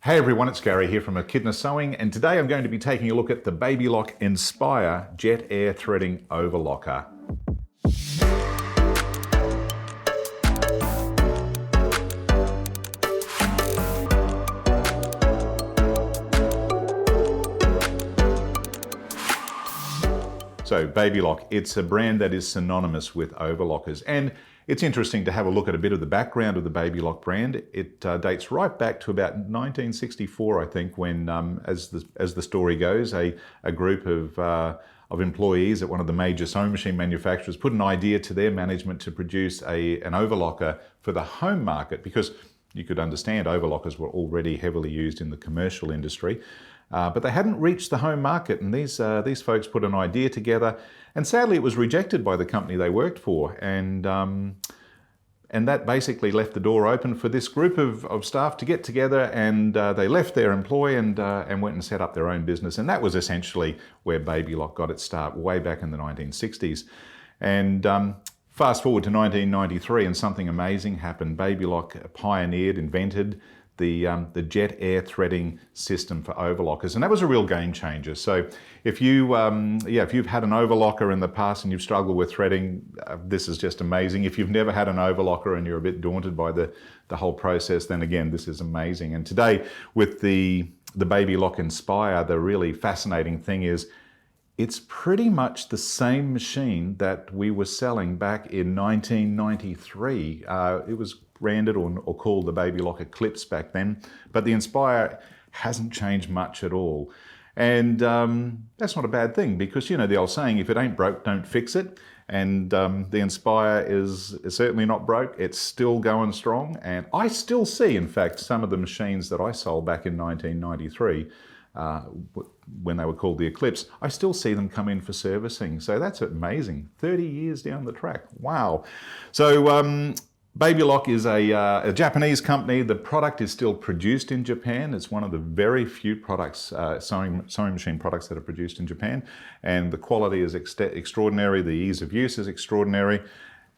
Hey everyone, it's Gary here from Echidna Sewing, and today I'm going to be taking a look at the Baby Lock Enspire Jet Air Threading Overlocker. So Baby Lock, it's a brand that is synonymous with overlockers, and it's interesting to have a look at a bit of the background of the Baby Lock brand. It dates right back to about 1964, I think, when, as the story goes, a group of employees at one of the major sewing machine manufacturers put an idea to their management to produce an overlocker for the home market, because you could understand overlockers were already heavily used in the commercial industry. But they hadn't reached the home market, and these folks put an idea together, and sadly it was rejected by the company they worked for, and that basically left the door open for this group of staff to get together, and they left their employ and went and set up their own business, and that was essentially where Baby Lock got its start, way back in the 1960s. And fast forward to 1993, and something amazing happened. Baby Lock pioneered, invented the jet air threading system for overlockers, and that was a real game changer. So if you've had an overlocker in the past and you've struggled with threading, this is just amazing. If you've never had an overlocker and you're a bit daunted by the whole process, then again, this is amazing. And today, with the Baby Lock Enspire, the really fascinating thing is it's pretty much the same machine that we were selling back in 1993. It was branded or called the Baby Lock Eclipse back then, but the Enspire hasn't changed much at all. And that's not a bad thing, because you know the old saying, if it ain't broke, don't fix it. And the Enspire is certainly not broke. It's still going strong. And I still see, in fact, some of the machines that I sold back in 1993, when they were called the Eclipse, I still see them come in for servicing. So that's amazing. 30 years down the track. Wow. So Baby Lock is a Japanese company. The product is still produced in Japan. It's one of the very few products, sewing machine products, that are produced in Japan. And the quality is extraordinary. The ease of use is extraordinary.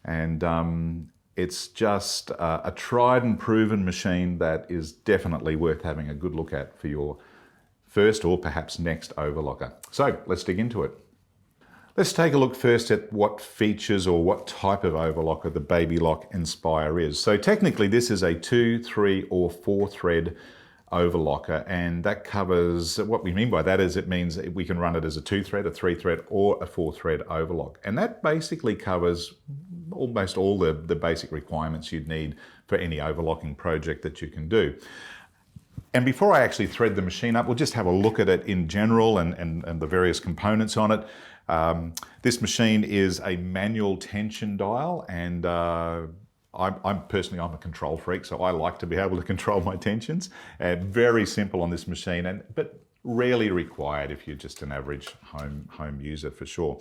And it's just a tried and proven machine that is definitely worth having a good look at for your first or perhaps next overlocker. So let's dig into it. Let's take a look first at what features or what type of overlocker the Baby Lock Enspire is. So technically this is a 2, 3 or 4 thread overlocker, and that covers, what we mean by that is it means we can run it as a 2 thread, a 3 thread or a 4 thread overlock. And that basically covers almost all the basic requirements you'd need for any overlocking project that you can do. And before I actually thread the machine up, we'll just have a look at it in general and the various components on it. This machine is a manual tension dial, and I'm personally a control freak, so I like to be able to control my tensions. Very simple on this machine, but rarely required if you're just an average home user, for sure.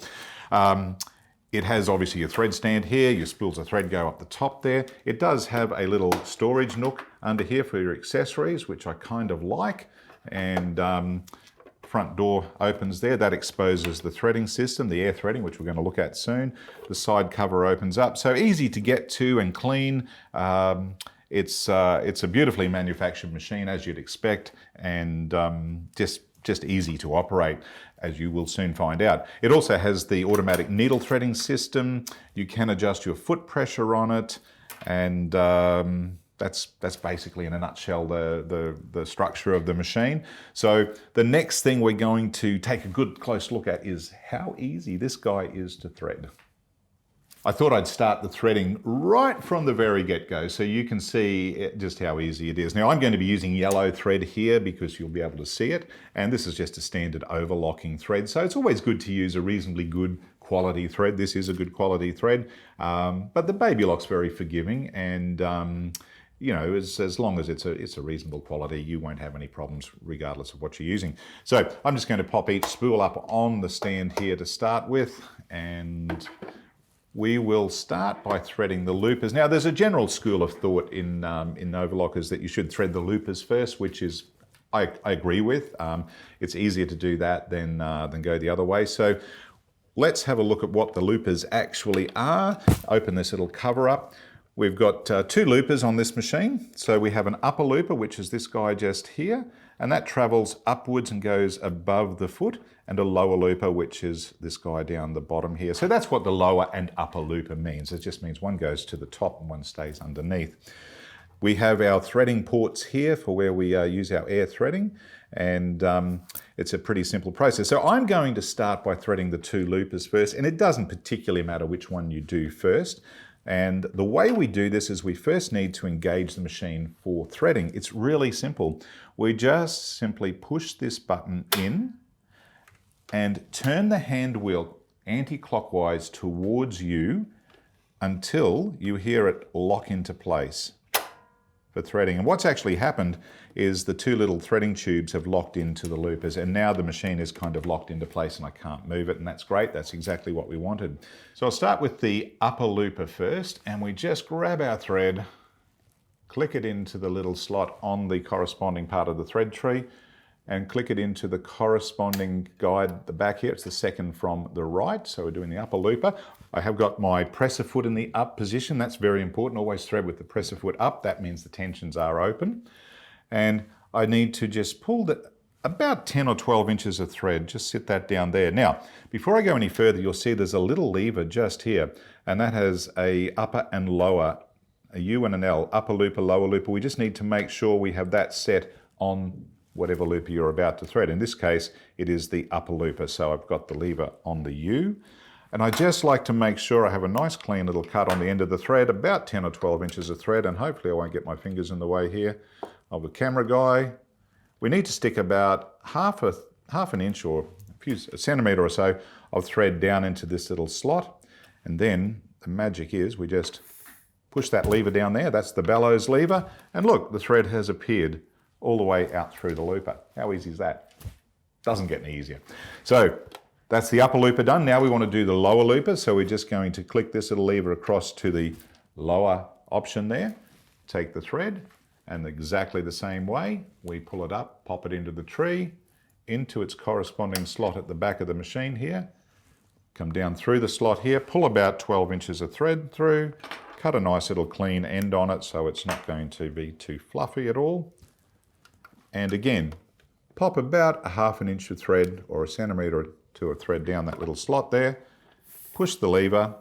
It has obviously your thread stand here, your spools of thread go up the top there. It does have a little storage nook under here for your accessories, which I kind of like. And front door opens there. That exposes the threading system, the air threading, which we're going to look at soon. The side cover opens up. So easy to get to and clean. It's a beautifully manufactured machine, as you'd expect, and just easy to operate, as you will soon find out. It also has the automatic needle threading system. You can adjust your foot pressure on it, and that's basically in a nutshell the structure of the machine. So the next thing we're going to take a good close look at is how easy this guy is to thread. I thought I'd start the threading right from the very get-go so you can see just how easy it is. Now I'm going to be using yellow thread here because you'll be able to see it, and this is just a standard overlocking thread. So it's always good to use a reasonably good quality thread. This is a good quality thread, but the Baby Lock's very forgiving, and you know, as long as it's a reasonable quality, you won't have any problems regardless of what you're using. So I'm just going to pop each spool up on the stand here to start with, and we will start by threading the loopers. Now, there's a general school of thought in overlockers that you should thread the loopers first, which is I agree with. It's easier to do that than go the other way. So let's have a look at what the loopers actually are. Open this little cover up. We've got two loopers on this machine. So we have an upper looper, which is this guy just here, and that travels upwards and goes above the foot, and a lower looper, which is this guy down the bottom here. So that's what the lower and upper looper means. It just means one goes to the top and one stays underneath. We have our threading ports here for where we use our air threading, and it's a pretty simple process. So I'm going to start by threading the two loopers first, and it doesn't particularly matter which one you do first. And the way we do this is we first need to engage the machine for threading. It's really simple. We just simply push this button in and turn the hand wheel anti-clockwise towards you until you hear it lock into place for threading. And what's actually happened is the two little threading tubes have locked into the loopers, and now the machine is kind of locked into place and I can't move it, and that's great. That's exactly what we wanted. So I'll start with the upper looper first, and we just grab our thread, click it into the little slot on the corresponding part of the thread tree, and click it into the corresponding guide at the back here. It's the second from the right, so we're doing the upper looper. I have got my presser foot in the up position. That's very important. Always thread with the presser foot up. That means the tensions are open. And I need to just pull about 10 or 12 inches of thread, just sit that down there. Now, before I go any further, you'll see there's a little lever just here, and that has a upper and lower, a U and an L, upper looper, lower looper. We just need to make sure we have that set on whatever looper you're about to thread. In this case, it is the upper looper, so I've got the lever on the U. And I just like to make sure I have a nice clean little cut on the end of the thread, about 10 or 12 inches of thread, and hopefully I won't get my fingers in the way here of the camera guy. We need to stick about half an inch or a centimetre or so of thread down into this little slot. And then the magic is we just push that lever down there. That's the bellows lever. And look, the thread has appeared all the way out through the looper. How easy is that? Doesn't get any easier. So that's the upper looper done. Now we want to do the lower looper. So we're just going to click this little lever across to the lower option there, take the thread, and exactly the same way, we pull it up, pop it into the tree, into its corresponding slot at the back of the machine here, come down through the slot here, pull about 12 inches of thread through, cut a nice little clean end on it so it's not going to be too fluffy at all. And again, pop about a half an inch of thread or a centimetre or two of thread down that little slot there, push the lever,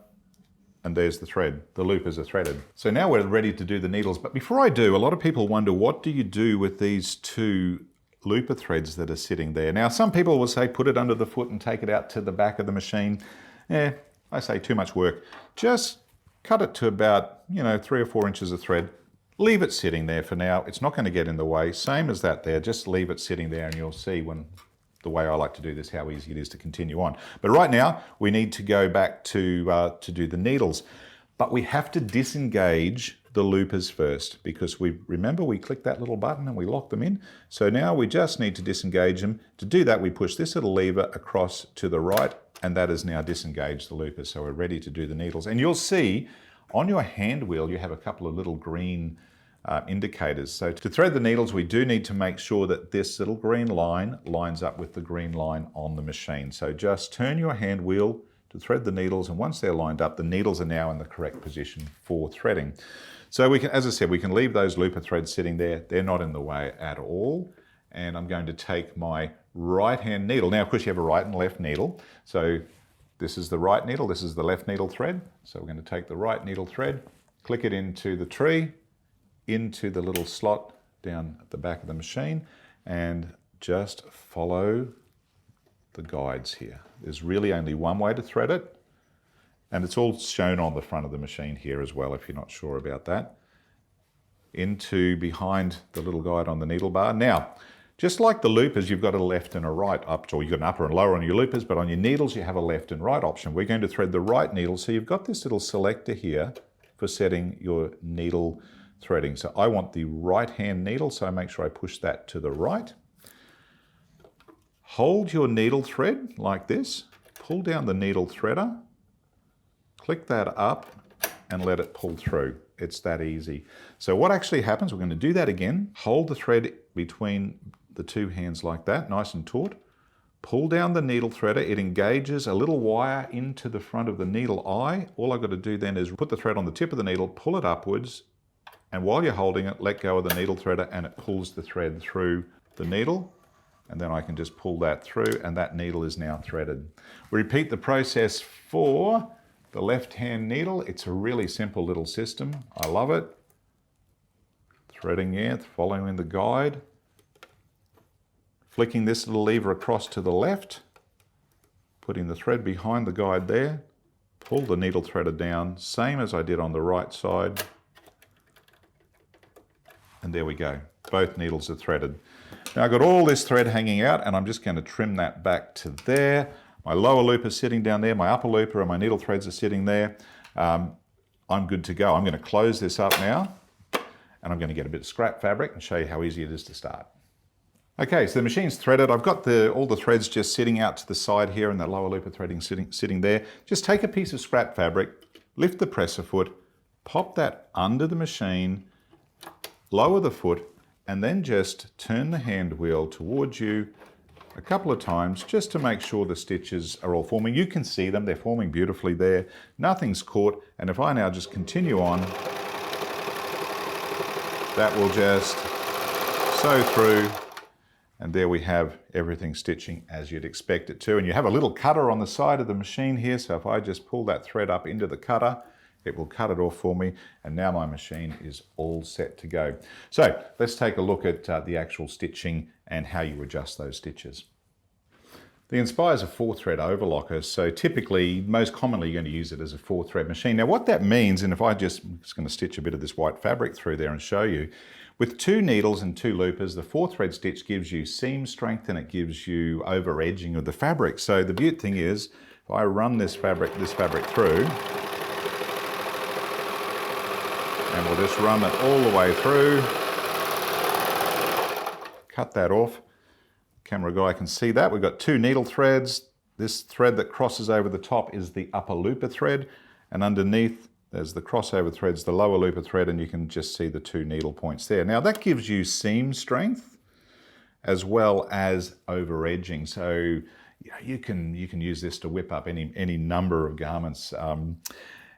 and there's the thread. The loopers are threaded. So now we're ready to do the needles. But before I do, a lot of people wonder, what do you do with these two looper threads that are sitting there? Now, some people will say, put it under the foot and take it out to the back of the machine. I say too much work. Just cut it to about, 3 or 4 inches of thread. Leave it sitting there for now. It's not going to get in the way. Same as that there. Just leave it sitting there and you'll see the way I like to do this, how easy it is to continue on. But right now, we need to go back to do the needles. But we have to disengage the loopers first, because remember we clicked that little button and we locked them in. So now we just need to disengage them. To do that, we push this little lever across to the right, and that has now disengaged the loopers. So we're ready to do the needles. And you'll see on your hand wheel, you have a couple of little green indicators. So to thread the needles, we do need to make sure that this little green line lines up with the green line on the machine. So just turn your hand wheel to thread the needles, and once they're lined up, the needles are now in the correct position for threading. So we can, as I said, we can leave those looper threads sitting there. They're not in the way at all. And I'm going to take my right hand needle. Now, of course, you have a right and left needle. So this is the right needle, this is the left needle thread. So we're going to take the right needle thread, click it into the tree, into the little slot down at the back of the machine, and just follow the guides here. There's really only one way to thread it, and it's all shown on the front of the machine here as well if you're not sure about that. Into behind the little guide on the needle bar. Now, just like the loopers, you've got a left and a right or you've got an upper and lower on your loopers, but on your needles you have a left and right option. We're going to thread the right needle, so you've got this little selector here for setting your needle threading. So I want the right hand needle, so I make sure I push that to the right. Hold your needle thread like this, pull down the needle threader, click that up and let it pull through. It's that easy. So what actually happens, we're going to do that again, hold the thread between the two hands like that, nice and taut, pull down the needle threader. It engages a little wire into the front of the needle eye. All I've got to do then is put the thread on the tip of the needle, pull it upwards, and while you're holding it, let go of the needle threader and it pulls the thread through the needle. And then I can just pull that through and that needle is now threaded. We repeat the process for the left-hand needle. It's a really simple little system. I love it. Threading here, following the guide. Flicking this little lever across to the left. Putting the thread behind the guide there. Pull the needle threader down, same as I did on the right side. And there we go. Both needles are threaded. Now I've got all this thread hanging out and I'm just going to trim that back to there. My lower loop is sitting down there, my upper looper and my needle threads are sitting there. I'm good to go. I'm going to close this up now and I'm going to get a bit of scrap fabric and show you how easy it is to start. Okay, so the machine's threaded. I've got all the threads just sitting out to the side here and the lower looper threading sitting there. Just take a piece of scrap fabric, lift the presser foot, pop that under the machine, lower the foot, and then just turn the hand wheel towards you a couple of times just to make sure the stitches are all forming. You can see them, they're forming beautifully there. Nothing's caught, and if I now just continue on, that will just sew through, and there we have everything stitching as you'd expect it to. And you have a little cutter on the side of the machine here, so if I just pull that thread up into the cutter, it will cut it off for me, and now my machine is all set to go. So let's take a look at the actual stitching and how you adjust those stitches. The Enspire is a 4-thread overlocker, so typically, most commonly, you're going to use it as a 4-thread machine. Now what that means, and if I'm just going to stitch a bit of this white fabric through there and show you, with 2 needles and 2 loopers, the 4-thread stitch gives you seam strength and it gives you over edging of the fabric. So the beaut thing is, if I run this fabric through, and we'll just run it all the way through. Cut that off. Camera guy can see that. We've got 2 needle threads. This thread that crosses over the top is the upper looper thread. And underneath, there's the crossover threads, the lower looper thread, and you can just see the 2 needle points there. Now that gives you seam strength as well as over edging. So you can use this to whip up any number of garments.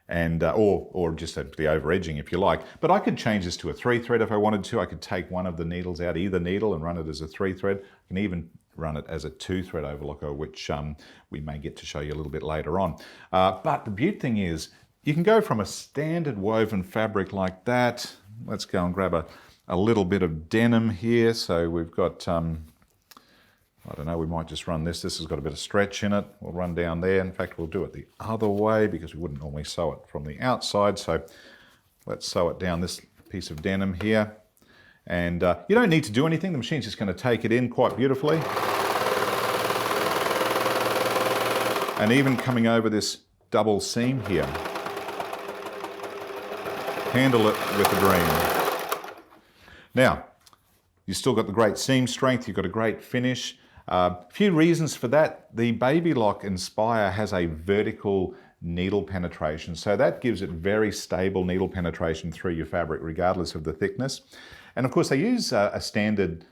Or just the over edging if you like. But I could change this to a 3-thread if I wanted to. I could take one of the needles out, either needle, and run it as a 3-thread. I can even run it as a 2-thread overlocker, which we may get to show you a little bit later on. But the beaut thing is, you can go from a standard woven fabric like that. Let's go and grab a little bit of denim here. So we've got, I don't know, we might just run this. This has got a bit of stretch in it. We'll run down there. In fact, we'll do it the other way because we wouldn't normally sew it from the outside. So let's sew it down this piece of denim here. And you don't need to do anything. The machine's just going to take it in quite beautifully. And even coming over this double seam here, handle it with a dream. Now, you've still got the great seam strength. You've got a great finish. A few reasons for that. The Baby Lock Enspire has a vertical needle penetration, so that gives it very stable needle penetration through your fabric regardless of the thickness. And of course they use a standard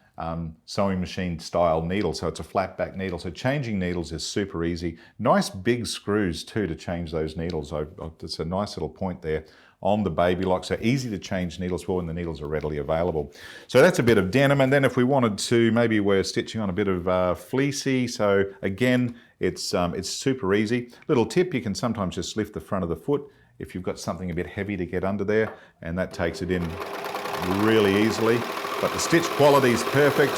sewing machine style needle, so it's a flat back needle, so changing needles is super easy. Nice big screws too to change those needles. It's a nice little point there on the Baby Lock, so easy to change needles for when the needles are readily available. So that's a bit of denim, and then if we wanted to, maybe we're stitching on a bit of fleecy, so again, it's super easy. Little tip, you can sometimes just lift the front of the foot if you've got something a bit heavy to get under there, and that takes it in really easily. But the stitch quality is perfect.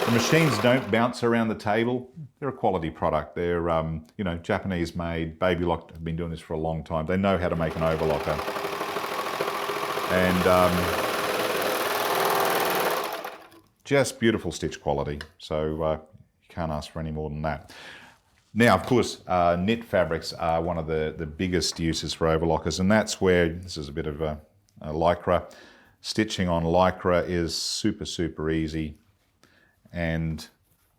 The machines don't bounce around the table. They're a quality product. They're, Japanese made. Baby Lock have been doing this for a long time. They know how to make an overlocker. And just beautiful stitch quality. So you can't ask for any more than that. Now, of course, knit fabrics are one of the biggest uses for overlockers, and that's where, this is a bit of a Lycra. Stitching on Lycra is super, super easy. And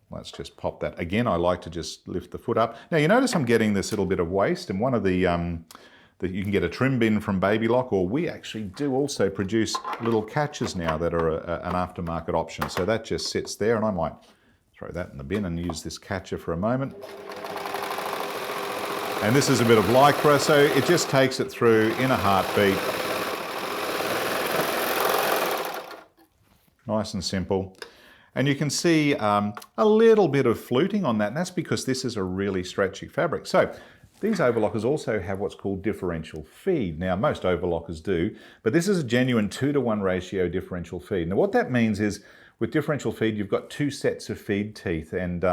let's just pop that. Again, I like to just lift the foot up. Now you notice I'm getting this little bit of waste, and one of the, that you can get a trim bin from Baby Lock, or we actually do also produce little catches now that are an aftermarket option. So that just sits there, and I might throw that in the bin and use this catcher for a moment. And this is a bit of Lycra, so it just takes it through in a heartbeat. Nice and simple. And you can see a little bit of fluting on that, and that's because this is a really stretchy fabric. So these overlockers also have what's called differential feed. Now, most overlockers do, but this is a genuine 2-to-1 ratio differential feed. Now, what that means is with differential feed, you've got 2 sets of feed teeth, and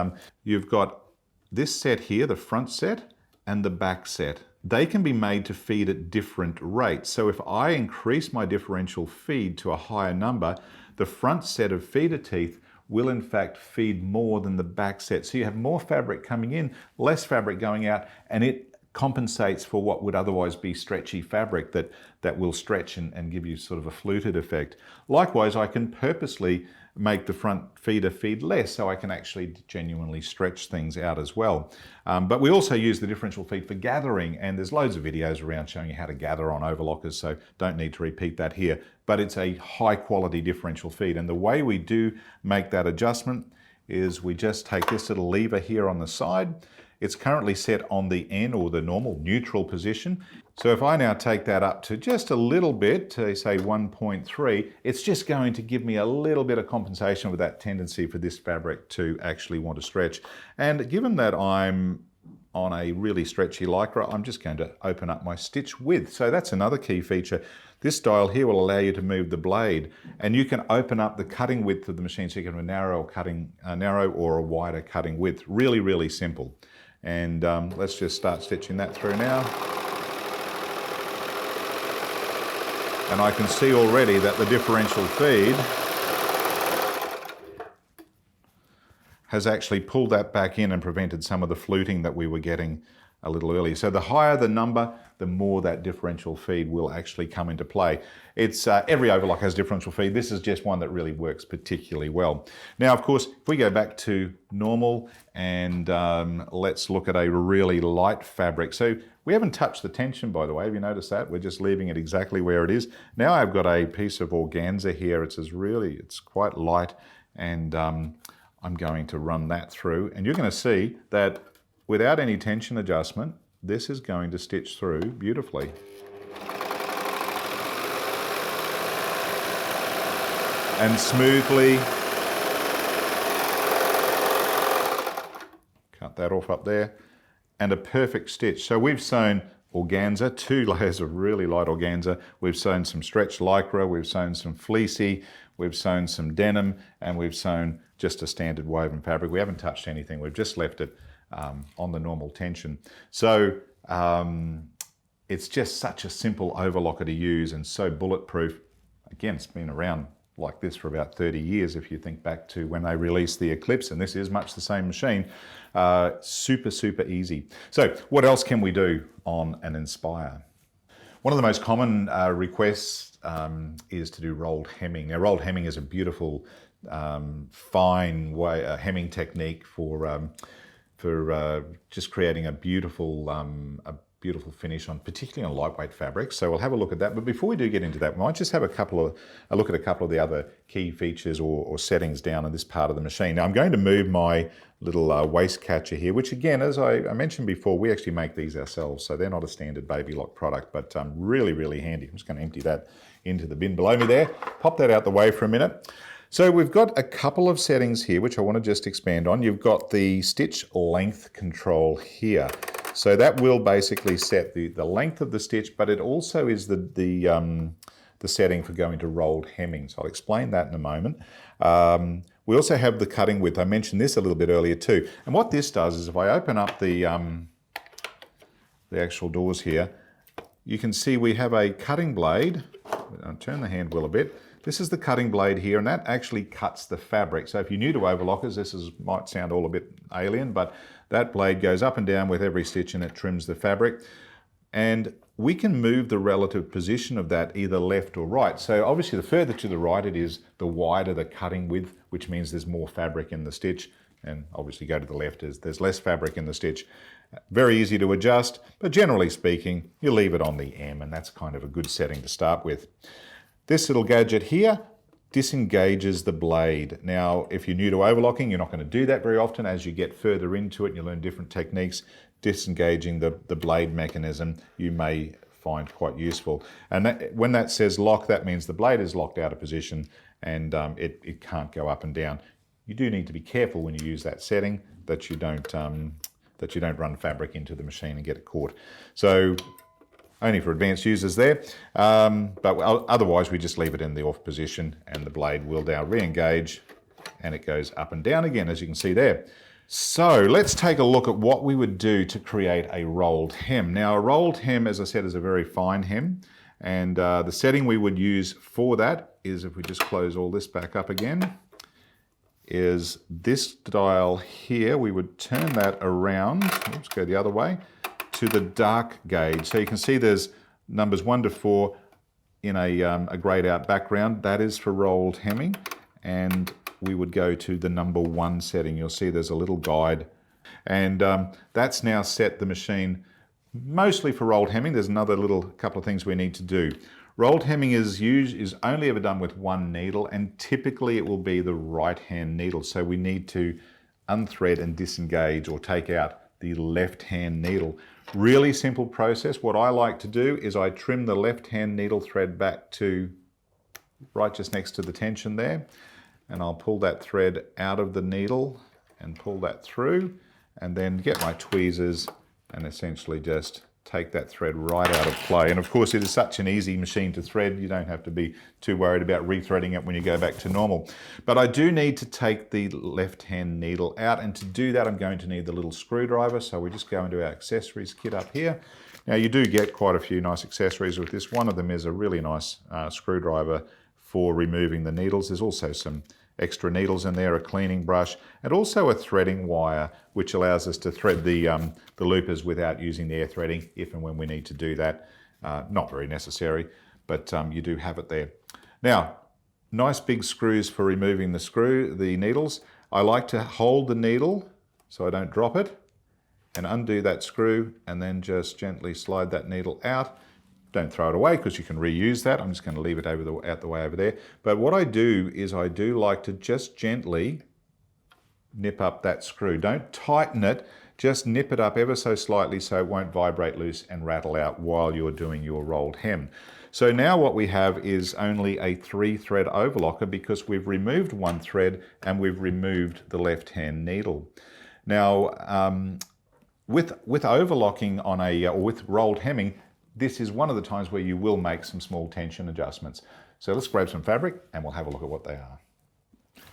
you've got this set here, the front set, and the back set. They can be made to feed at different rates. So if I increase my differential feed to a higher number, the front set of feeder teeth will in fact feed more than the back set. So you have more fabric coming in, less fabric going out, and it compensates for what would otherwise be stretchy fabric that will stretch and give you sort of a fluted effect. Likewise, I can purposely make the front feeder feed less, so I can actually genuinely stretch things out as well. But we also use the differential feed for gathering, and there's loads of videos around showing you how to gather on overlockers, so don't need to repeat that here. But it's a high quality differential feed, and the way we do make that adjustment is we just take this little lever here on the side. It's currently set on the N, or the normal neutral position. So if I now take that up to just a little bit, to say 1.3, it's just going to give me a little bit of compensation with that tendency for this fabric to actually want to stretch. And given that I'm on a really stretchy Lycra, I'm just going to open up my stitch width. So that's another key feature. This style here will allow you to move the blade, and you can open up the cutting width of the machine, so you can have a narrow or a wider cutting width. Really, really simple. And let's just start stitching that through now. And I can see already that the differential feed has actually pulled that back in and prevented some of the fluting that we were getting a little earlier. So the higher the number, the more that differential feed will actually come into play. It's every overlock has differential feed. This is just one that really works particularly well. Now, of course, if we go back to normal and let's look at a really light fabric. So we haven't touched the tension, by the way. Have you noticed that? We're just leaving it exactly where it is. Now I've got a piece of organza here. It's quite light, and I'm going to run that through, and you're going to see that without any tension adjustment, this is going to stitch through beautifully. And smoothly. Cut that off up there. And a perfect stitch. So we've sewn organza, 2 layers of really light organza. We've sewn some stretched Lycra, we've sewn some fleecy, we've sewn some denim, and we've sewn just a standard woven fabric. We haven't touched anything, we've just left it on the normal tension. So it's just such a simple overlocker to use and so bulletproof. Again, it's been around like this for about 30 years if you think back to when they released the Eclipse, and this is much the same machine. Super, super easy. So what else can we do on an Enspire? One of the most common requests is to do rolled hemming. Now, rolled hemming is a beautiful, fine hemming technique for just creating a beautiful finish on, particularly on lightweight fabrics. So we'll have a look at that. But before we do get into that, we might just have a look at a couple of the other key features or settings down in this part of the machine. Now I'm going to move my little waist catcher here, which again, as I mentioned before, we actually make these ourselves. So they're not a standard Baby Lock product, but really, really handy. I'm just going to empty that into the bin below me there. Pop that out the way for a minute. So we've got a couple of settings here, which I want to just expand on. You've got the stitch length control here. So that will basically set the length of the stitch, but it also is the setting for going to rolled hemming. So I'll explain that in a moment. We also have the cutting width. I mentioned this a little bit earlier too. And what this does is if I open up the actual doors here, you can see we have a cutting blade. I'll turn the hand wheel a bit. This is the cutting blade here, and that actually cuts the fabric. So if you're new to overlockers, this might sound all a bit alien, but that blade goes up and down with every stitch and it trims the fabric. And we can move the relative position of that either left or right. So obviously the further to the right it is, the wider the cutting width, which means there's more fabric in the stitch. And obviously go to the left as there's less fabric in the stitch. Very easy to adjust, but generally speaking, you leave it on the M, and that's kind of a good setting to start with. This little gadget here disengages the blade. Now, if you're new to overlocking, you're not going to do that very often. As you get further into it, you learn different techniques. Disengaging the blade mechanism you may find quite useful. And when that says lock, that means the blade is locked out of position and it can't go up and down. You do need to be careful when you use that setting that you don't run fabric into the machine and get it caught. So only for advanced users there, but otherwise we just leave it in the off position and the blade will now re-engage and it goes up and down again, as you can see there. So let's take a look at what we would do to create a rolled hem. Now a rolled hem, as I said, is a very fine hem, and the setting we would use for that is, if we just close all this back up again, is this dial here. We would turn that around, let's go the other way, to the dark gauge. So you can see there's numbers 1 to 4 in a grayed out background. That is for rolled hemming. And we would go to the number 1 setting. You'll see there's a little guide. And that's now set the machine mostly for rolled hemming. There's another couple of things we need to do. Rolled hemming is only ever done with 1 needle, and typically it will be the right hand needle. So we need to unthread and disengage or take out the left hand needle. Really simple process. What I like to do is I trim the left hand needle thread back to right just next to the tension there, and I'll pull that thread out of the needle and pull that through, and then get my tweezers and essentially just take that thread right out of play. And of course it is such an easy machine to thread, you don't have to be too worried about rethreading it when you go back to normal. But I do need to take the left hand needle out, and to do that I'm going to need the little screwdriver. So we just go into our accessories kit up here. Now you do get quite a few nice accessories with this. One of them is a really nice screwdriver for removing the needles. There's also some extra needles in there, a cleaning brush, and also a threading wire, which allows us to thread the loopers without using the air threading if and when we need to do that. Not very necessary, but you do have it there. Now, nice big screws for removing the needles. I like to hold the needle so I don't drop it, and undo that screw, and then just gently slide that needle out. Don't throw it away because you can reuse that. I'm just going to leave it out the way over there. But what I do is I do like to just gently nip up that screw. Don't tighten it, just nip it up ever so slightly so it won't vibrate loose and rattle out while you're doing your rolled hem. So now what we have is only a 3-thread overlocker because we've removed 1 thread and we've removed the left-hand needle. Now, with overlocking or with rolled hemming, this is one of the times where you will make some small tension adjustments. So let's grab some fabric and we'll have a look at what they are.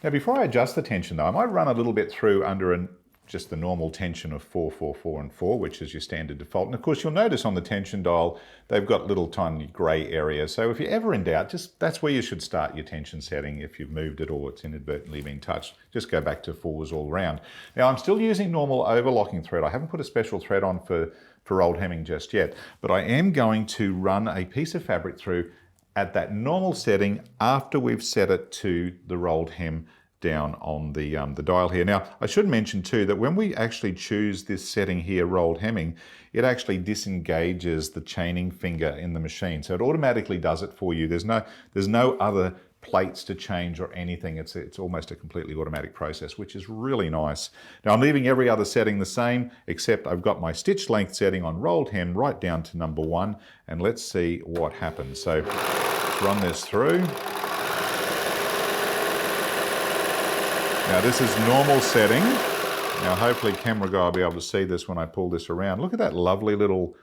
Now before I adjust the tension though, I might run a little bit through under just the normal tension of 4, 4, 4 and 4, which is your standard default. And of course you'll notice on the tension dial, they've got little tiny gray areas. So if you're ever in doubt, that's where you should start your tension setting. If you've moved it or it's inadvertently been touched, just go back to 4s all around. Now I'm still using normal overlocking thread. I haven't put a special thread on for rolled hemming just yet, but I am going to run a piece of fabric through at that normal setting after we've set it to the rolled hem down on the dial here. Now, I should mention too that when we actually choose this setting here, rolled hemming, it actually disengages the chaining finger in the machine. So it automatically does it for you. There's no other plates to change or anything. It's almost a completely automatic process, which is really nice. Now I'm leaving every other setting the same, except I've got my stitch length setting on rolled hem right down to number 1, and let's see what happens. So let's run this through. Now this is normal setting. Now hopefully camera guy will be able to see this when I pull this around. Look at that lovely little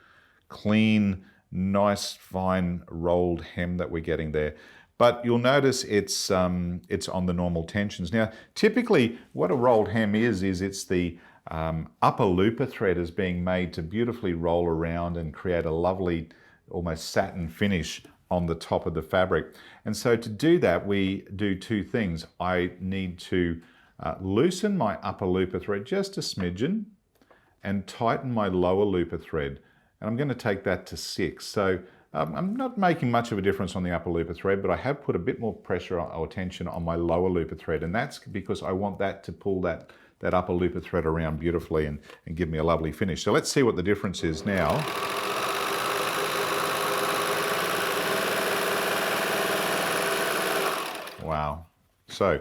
clean, nice, fine rolled hem that we're getting there. But you'll notice it's on the normal tensions. Now, typically what a rolled hem is it's the upper looper thread is being made to beautifully roll around and create a lovely, almost satin finish on the top of the fabric. And so to do that, we do 2 things. I need to loosen my upper looper thread just a smidgen and tighten my lower looper thread. And I'm going to take that to 6. So I'm not making much of a difference on the upper looper thread, but I have put a bit more pressure or tension on my lower looper thread, and that's because I want that to pull that upper looper thread around beautifully and give me a lovely finish. So let's see what the difference is now. Wow. So,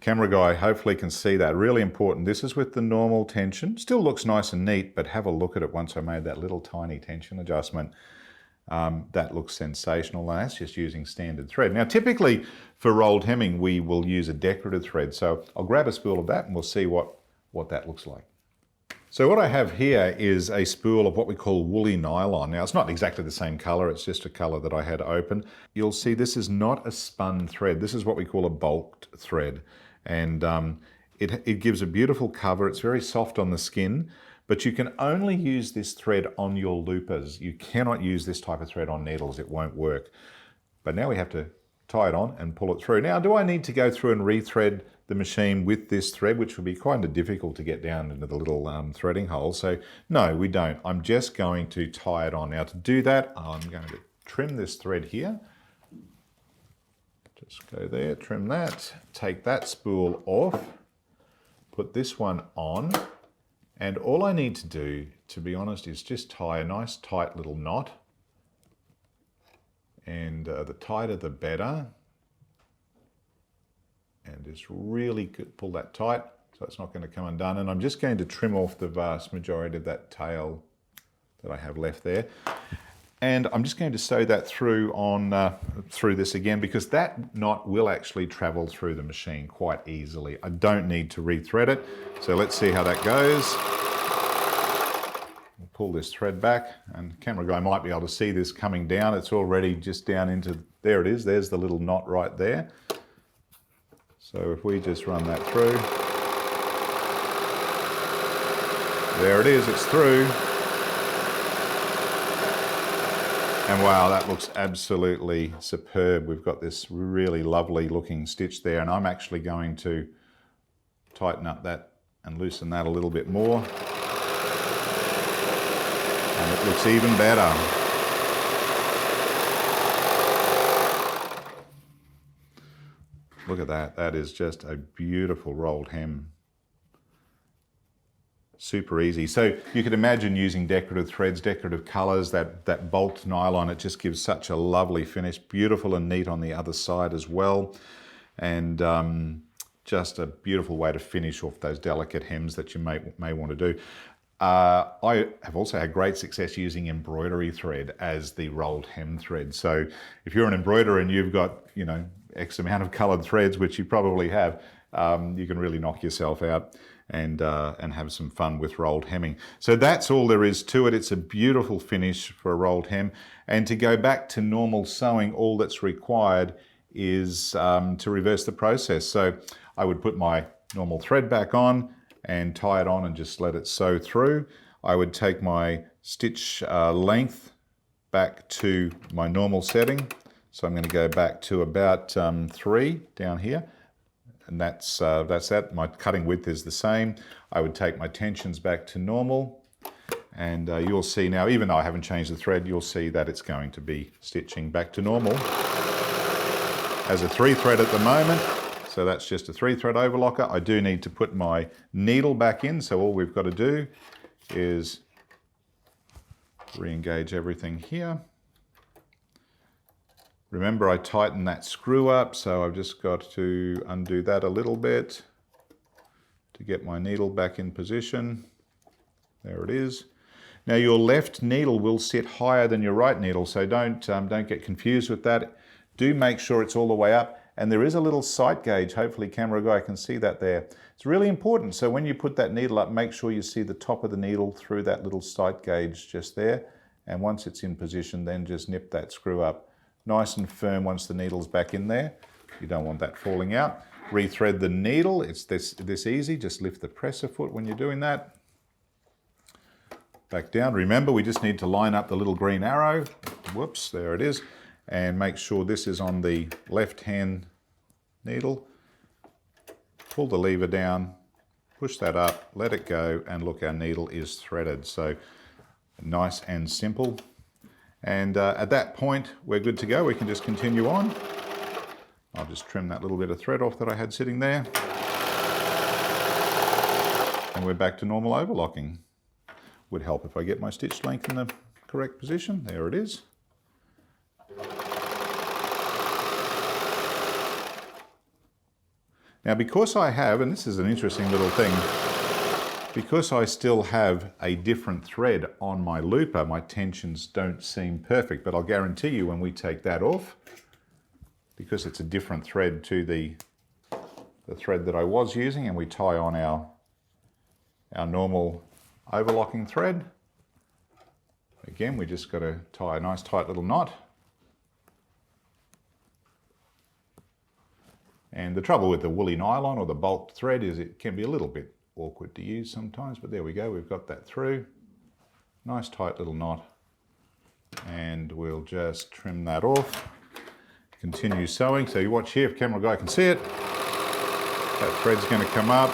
camera guy hopefully can see that. Really important. This is with the normal tension. Still looks nice and neat, but have a look at it once I made that little tiny tension adjustment. That looks sensational. That's just using standard thread. Now, typically for rolled hemming, we will use a decorative thread. So I'll grab a spool of that and we'll see what that looks like. So what I have here is a spool of what we call woolly nylon. Now, it's not exactly the same color, it's just a color that I had open. You'll see this is not a spun thread. This is what we call a bulked thread. And it gives a beautiful cover. It's very soft on the skin, but you can only use this thread on your loopers. You cannot use this type of thread on needles. It won't work. But now we have to tie it on and pull it through. Now, do I need to go through and rethread the machine with this thread, which would be kind of difficult to get down into the little threading hole? So no, we don't. I'm just going to tie it on. Now, to do that, I'm going to trim this thread here. Just go there, trim that, take that spool off, put this one on, and all I need to do, to be honest, is just tie a nice tight little knot. And the tighter the better. And just really pull that tight so it's not going to come undone. And I'm just going to trim off the vast majority of that tail that I have left there. And I'm just going to sew that through through this again, because that knot will actually travel through the machine quite easily. I don't need to rethread it. So let's see how that goes. We'll pull this thread back, and the camera guy might be able to see this coming down. It's already just down into, there it is. There's the little knot right there. So if we just run that through, there it is, it's through. And wow, that looks absolutely superb. We've got this really lovely looking stitch there, and I'm actually going to tighten up that and loosen that a little bit more. And it looks even better. Look at that. That is just a beautiful rolled hem. Super easy. So you could imagine using decorative threads, decorative colors, that bulked nylon. It just gives such a lovely finish. Beautiful and neat on the other side as well. And just a beautiful way to finish off those delicate hems that you may want to do. I have also had great success using embroidery thread as the rolled hem thread. So if you're an embroiderer and you've got, you know, X amount of colored threads, which you probably have, you can really knock yourself out and have some fun with rolled hemming. So that's all there is to it. It's a beautiful finish for a rolled hem. And to go back to normal sewing, all that's required is to reverse the process. So I would put my normal thread back on and tie it on and just let it sew through. I would take my stitch length back to my normal setting. So I'm going to go back to about 3 down here. And that's that. My cutting width is the same. I would take my tensions back to normal. And you'll see now, even though I haven't changed the thread, you'll see that it's going to be stitching back to normal. As a 3 thread at the moment. So that's just a 3 thread overlocker. I do need to put my needle back in. So all we've got to do is re-engage everything here. Remember, I tightened that screw up, so I've just got to undo that a little bit to get my needle back in position. There it is. Now your left needle will sit higher than your right needle, so don't get confused with that. Do make sure it's all the way up. And there is a little sight gauge. Hopefully camera guy can see that there. It's really important. So when you put that needle up, make sure you see the top of the needle through that little sight gauge just there. And once it's in position, then just nip that screw up. Nice and firm once the needle's back in there. You don't want that falling out. Rethread the needle. It's this easy. Just lift the presser foot when you're doing that. Back down. Remember, we just need to line up the little green arrow. Whoops, there it is. And make sure this is on the left-hand needle. Pull the lever down, push that up, let it go, and look, our needle is threaded. So nice and simple. And at that point, we're good to go. We can just continue on. I'll just trim that little bit of thread off that I had sitting there. And we're back to normal overlocking. Would help if I get my stitch length in the correct position. There it is. Now because I have, and this is an interesting little thing, because I still have a different thread on my looper, my tensions don't seem perfect, but I'll guarantee you when we take that off, because it's a different thread to the thread that I was using, and we tie on our normal overlocking thread. Again, we just got to tie a nice tight little knot. And the trouble with the woolly nylon or the bulk thread is it can be a little bit awkward to use sometimes, but there we go, we've got that through. Nice tight little knot. And we'll just trim that off. Continue sewing. So you watch here, if camera guy can see it. That thread's going to come up.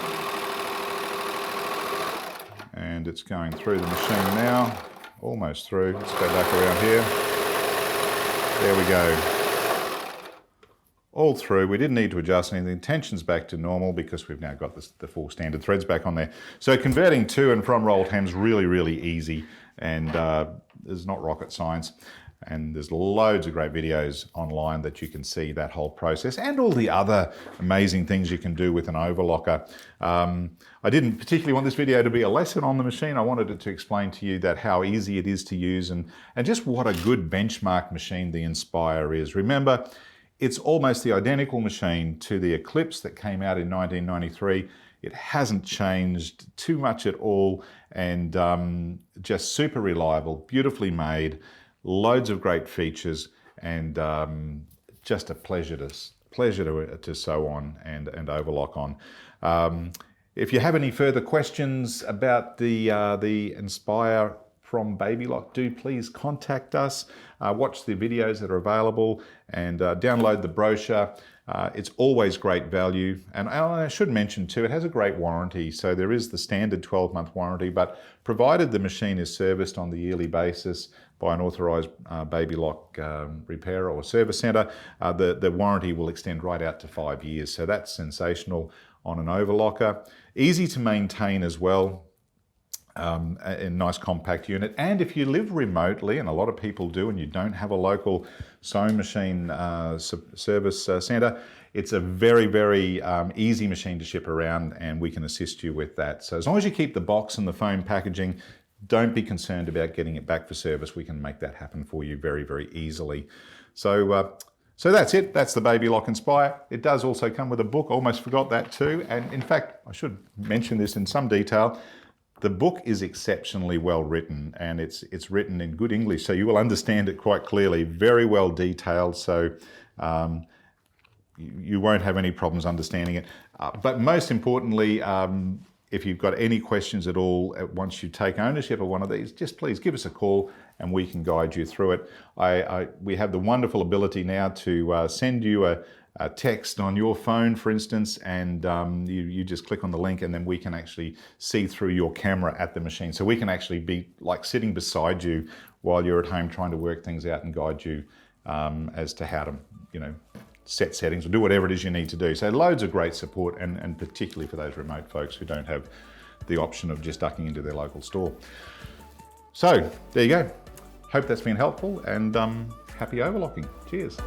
And it's going through the machine now. Almost through. Let's go back around here. There we go. All through. We didn't need to adjust anything. Tension's back to normal because we've now got the full standard threads back on there. So converting to and from rolled hem's really, really easy, and it's not rocket science. And there's loads of great videos online that you can see that whole process and all the other amazing things you can do with an overlocker. I didn't particularly want this video to be a lesson on the machine. I wanted it to explain to you that how easy it is to use and just what a good benchmark machine the Enspire is. Remember, it's almost the identical machine to the Eclipse that came out in 1993. It hasn't changed too much at all, and just super reliable, beautifully made, loads of great features, and just a pleasure to sew on and overlock on. If you have any further questions about the Enspire from Baby Lock, do please contact us. Watch the videos that are available and download the brochure. It's always great value. And I should mention too, it has a great warranty. So there is the standard 12-month warranty, but provided the machine is serviced on the yearly basis by an authorised Baby Lock repairer or service centre, the warranty will extend right out to 5 years. So that's sensational on an overlocker. Easy to maintain as well. A nice compact unit, and if you live remotely, and a lot of people do, and you don't have a local sewing machine service centre, it's a very, very easy machine to ship around, and we can assist you with that. So as long as you keep the box and the foam packaging, don't be concerned about getting it back for service. We can make that happen for you very, very easily. So that's it. That's the Baby Lock Enspire. It does also come with a book. Almost forgot that too. And in fact, I should mention this in some detail. The book is exceptionally well written, and it's written in good English, so you will understand it quite clearly. Very well detailed, so you won't have any problems understanding it. But most importantly, if you've got any questions at all, once you take ownership of one of these, just please give us a call and we can guide you through it. We have the wonderful ability now to send you a text on your phone, for instance, and you just click on the link, and then we can actually see through your camera at the machine. So we can actually be like sitting beside you while you're at home trying to work things out and guide you as to how to, set settings or do whatever it is you need to do. So loads of great support, and particularly for those remote folks who don't have the option of just ducking into their local store. So there you go. Hope that's been helpful, and happy overlocking. Cheers.